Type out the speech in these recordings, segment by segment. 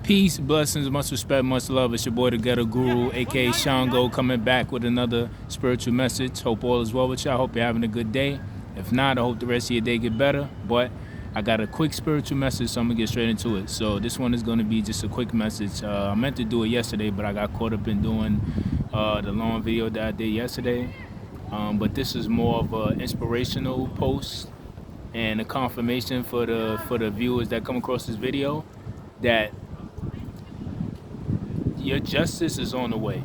Peace, blessings, much respect, much love. It's your boy, the Ghetto Guru, aka Shango, coming back with another spiritual message. Hope all is well with y'all. Hope you're having a good day. If not, I hope the rest of your day get better. But I got a quick spiritual message, so I'm gonna get straight into it. So this one is gonna be just a quick message. I meant to do it yesterday, but I got caught up in doing the long video that I did yesterday. But this is more of an inspirational post and a confirmation for the viewers that come across this video that your justice is on the way.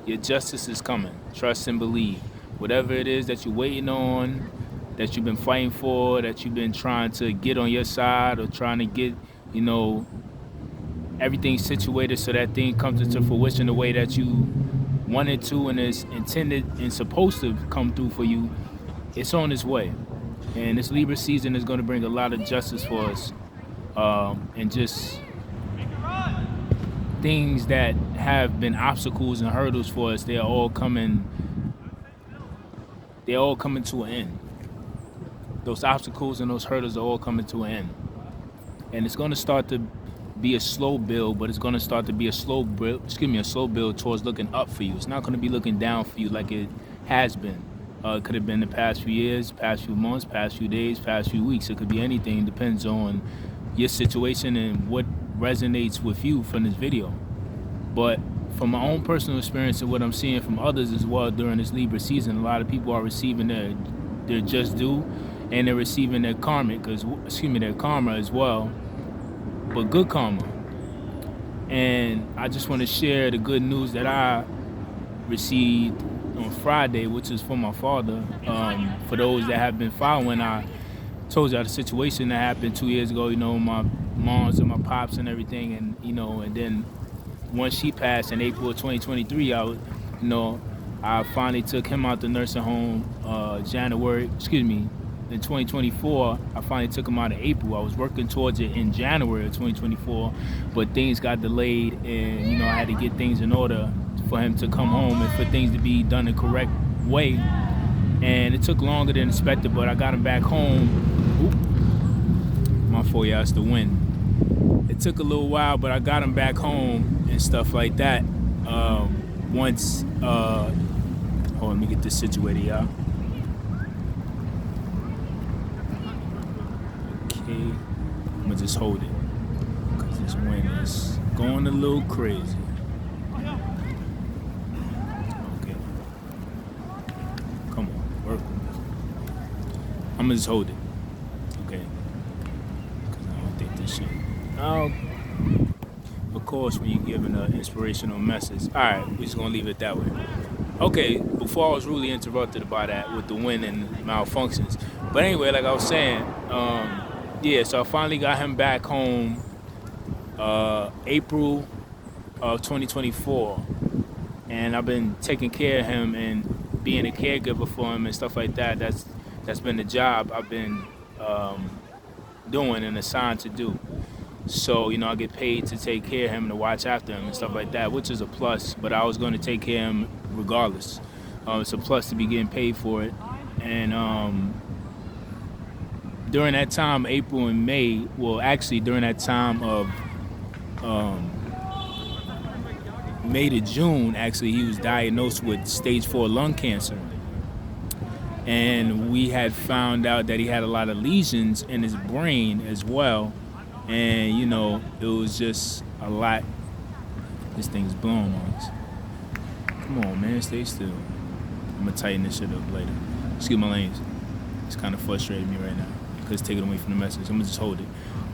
Your justice is coming. Trust and believe. Whatever it is that you're waiting on, that you've been fighting for, that you've been trying to get on your side or trying to get, everything situated so that thing comes into fruition the way that you wanted to and is intended and supposed to come through for you, it's on its way. And this Libra season is going to bring a lot of justice for us. And just things that have been obstacles and hurdles for us, they're all coming to an end. Those obstacles and those hurdles are all coming to an end. And it's going to start to be a slow build, but it's going to start to be a slow build towards looking up for you. It's not going to be looking down for you like it has been. It could have been the past few years, past few months, past few days, past few weeks. It could be anything. It depends on your situation and what resonates with you from this video. But from my own personal experience and what I'm seeing from others as well during this Libra season, a lot of people are receiving their just due, and they're receiving their karma as well, but good karma. And I just want to share the good news that I received on Friday, which is for my father. For those that have been following, I told y'all the situation that happened 2 years ago, my moms and my pops and everything, and and then once she passed in April of 2023, I finally took him out the nursing home in 2024. I finally took him out in April. I was working towards it in January of 2024, but things got delayed, and I had to get things in order for him to come home and for things to be done the correct way. And it took longer than expected, but I got him back home. My fault, y'all, it's the wind. It took a little while, but I got him back home and stuff like that. Hold on, let me get this situated, y'all. Okay, I'm gonna just hold it because this wind is going a little crazy. Okay, come on, work. I'm gonna just hold it, okay? Because I don't think this shit. Of course, when you're giving an inspirational message. All right, we're just gonna leave it that way. Okay, before I was really interrupted by that with the wind and malfunctions. But anyway, like I was saying, so I finally got him back home April of 2024. And I've been taking care of him and being a caregiver for him and stuff like that. That's been the job I've been doing and assigned to do. So, I get paid to take care of him and to watch after him and stuff like that, which is a plus, but I was going to take care of him regardless. It's a plus to be getting paid for it. And during that time, April and May, during that time of May to June, he was diagnosed with stage 4 lung cancer. And we had found out that he had a lot of lesions in his brain as well. And, it was just a lot. This thing's blowing on us. Come on, man, stay still. I'm going to tighten this shit up later. Excuse my lanes. It's kind of frustrating me right now because it's taking away from the message. I'm going to just hold it.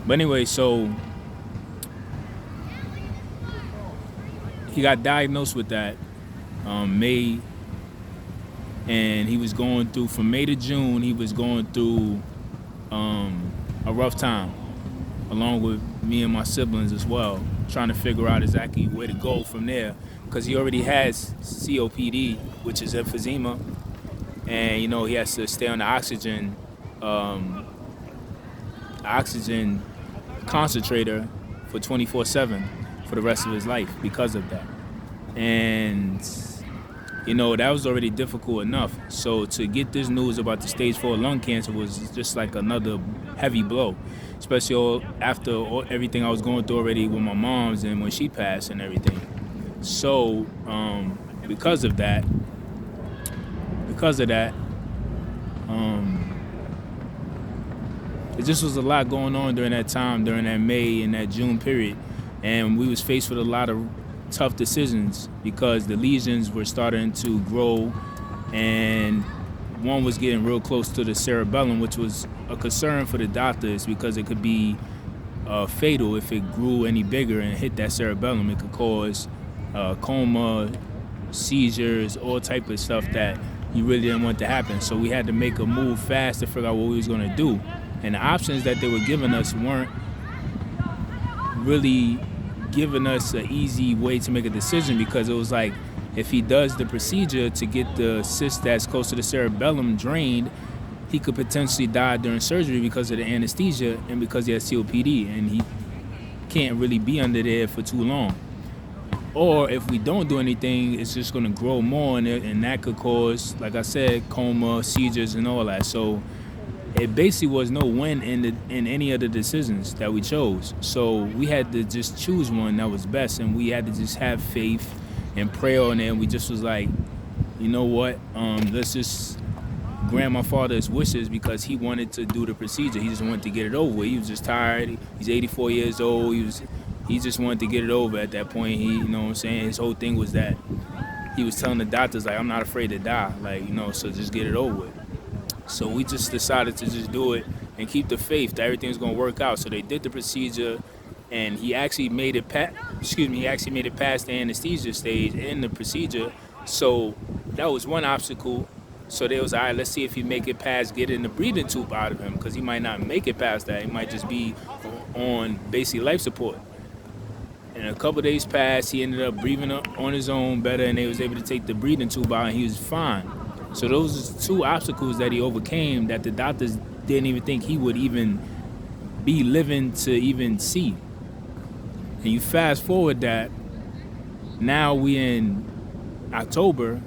But anyway, so he got diagnosed with that May. And he was going through, from May to June, he was going through a rough time, along with me and my siblings as well, trying to figure out exactly where to go from there, because he already has COPD, which is emphysema, and he has to stay on the oxygen concentrator for 24/7 for the rest of his life because of that. And that was already difficult enough. So to get this news about the stage 4 lung cancer was just like another heavy blow, especially after everything I was going through already with my mom's and when she passed and everything. So because of that, because of that, it just was a lot going on during that time, during that May and that June period, and we was faced with a lot of tough decisions because the lesions were starting to grow, and one was getting real close to the cerebellum, which was a concern for the doctors because it could be fatal if it grew any bigger and hit that cerebellum. It could cause coma, seizures, all type of stuff that you really didn't want to happen. So we had to make a move fast to figure out what we was going to do. And the options that they were giving us weren't really giving us an easy way to make a decision, because it was like, if he does the procedure to get the cyst that's close to the cerebellum drained, he could potentially die during surgery because of the anesthesia and because he has COPD, and he can't really be under there for too long. Or if we don't do anything, it's just going to grow more, and that could cause, like I said, coma, seizures, and all that. So it basically was no win in any of the decisions that we chose. So we had to just choose one that was best, and we had to just have faith and pray on it. And we just was like, you know what? Let's just grant my father his wishes, because he wanted to do the procedure. He just wanted to get it over with. He was just tired. He's 84 years old. He just wanted to get it over at that point. He, you know what I'm saying? His whole thing was that he was telling the doctors, like, I'm not afraid to die. Like, you know, so just get it over with. So we just decided to just do it and keep the faith that everything's gonna work out. So they did the procedure, and he actually made it past the anesthesia stage in the procedure. So that was one obstacle. So they was, all right, let's see if he make it past getting the breathing tube out of him, because he might not make it past that. He might just be on basically life support. And a couple days passed, he ended up breathing on his own better, and they was able to take the breathing tube out, and he was fine. So those are two obstacles that he overcame that the doctors didn't even think he would even be living to even see. And you fast forward that, now we in October,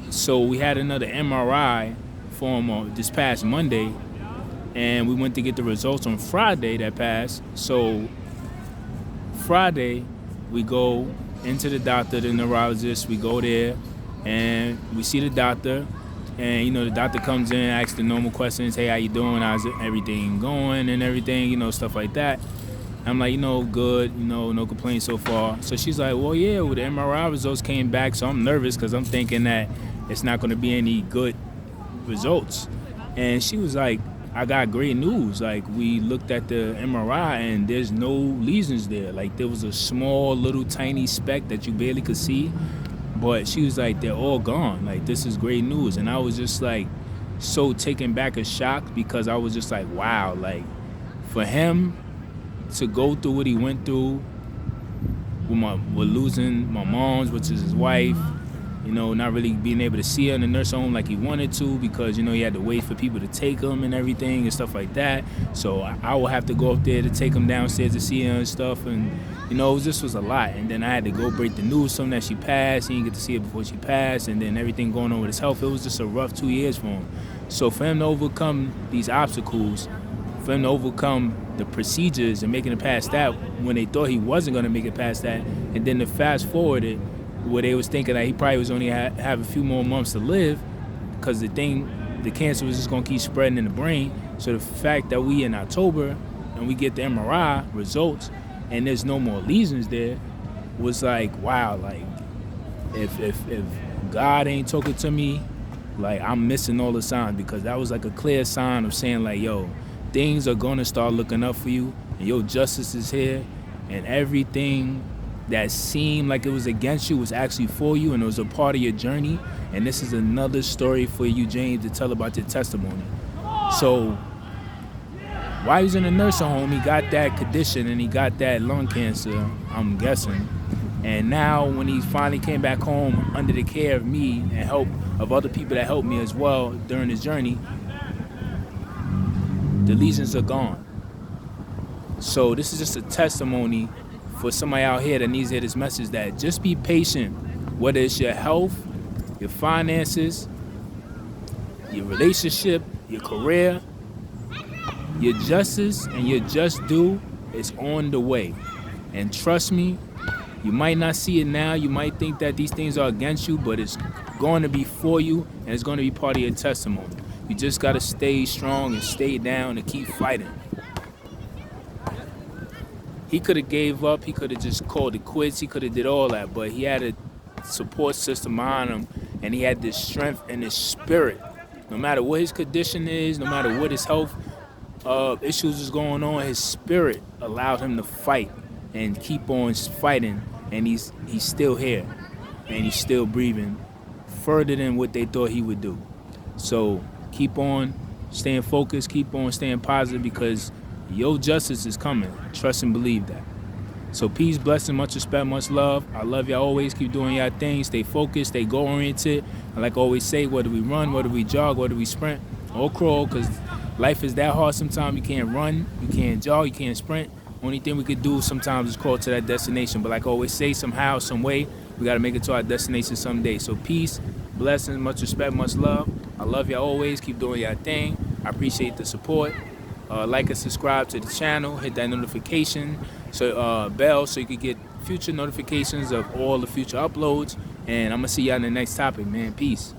so we had another MRI for him this past Monday, and we went to get the results on Friday that passed. So Friday, we go into the doctor, the neurologist, we go there, and we see the doctor, and, you know, the doctor comes in, asks the normal questions, hey, how you doing, how's everything going, and everything, you know, stuff like that. I'm like, you know, good, you know, no complaints so far. So she's like, well, yeah, well, the MRI results came back, so I'm nervous because I'm thinking that it's not going to be any good results. And she was like, I got great news. Like, we looked at the MRI, and there's no lesions there. Like, there was a small, little, tiny speck that you barely could see. But she was like, they're all gone. Like, this is great news. And I was just like so taken back and shocked, because I was just like, wow, like, for him to go through what he went through with losing my mom's, which is his wife, you know, not really being able to see her in the nursing home like he wanted to, because, you know, he had to wait for people to take him and everything and stuff like that. So I would have to go up there to take him downstairs to see her and stuff. And, you know, this was a lot. And then I had to go break the news to him that she passed. He didn't get to see her before she passed. And then everything going on with his health. It was just a rough 2 years for him. So for him to overcome these obstacles, for him to overcome the procedures and making it past that when they thought he wasn't going to make it past that, and then to fast forward it, where they was thinking that he probably was only have a few more months to live, because the cancer was just going to keep spreading in the brain. So the fact that we in October and we get the MRI results and there's no more lesions there was like, wow, like, if God ain't talking to me, like, I'm missing all the signs, because that was like a clear sign of saying, like, yo, things are going to start looking up for you, and your justice is here, and everything that seemed like it was against you was actually for you, and it was a part of your journey. And this is another story for you, James, to tell about your testimony. So while he was in the nursing home, he got that condition, and he got that lung cancer, I'm guessing. And now when he finally came back home under the care of me and help of other people that helped me as well during his journey, the lesions are gone. So this is just a testimony for somebody out here that needs to hear this message, that just be patient, whether it's your health, your finances, your relationship, your career. Your justice and your just due is on the way. And trust me, you might not see it now. You might think that these things are against you, but it's going to be for you, and it's going to be part of your testimony. You just got to stay strong and stay down and keep fighting. He could have gave up. He could have just called it quits. He could have did all that, but he had a support system behind him, and he had this strength and this spirit. No matter what his condition is, no matter what his health issues is going on, his spirit allowed him to fight and keep on fighting, and he's still here, and he's still breathing further than what they thought he would do. So keep on staying focused, keep on staying positive, because your justice is coming. Trust and believe that. So peace, blessing, much respect, much love. I love y'all always. Keep doing y'all thing. Stay focused, stay goal-oriented. And like I always say, whether we run, whether we jog, whether we sprint or crawl, because life is that hard sometimes. You can't run, you can't jog, you can't sprint. Only thing we could do sometimes is crawl to that destination. But like I always say, somehow, some way, we got to make it to our destination someday. So peace, blessings, much respect, much love. I love y'all always. Keep doing y'all thing. I appreciate the support. Like and subscribe to the channel. Hit that notification bell so you can get future notifications of all the future uploads. And I'm going to see y'all in the next topic, man. Peace.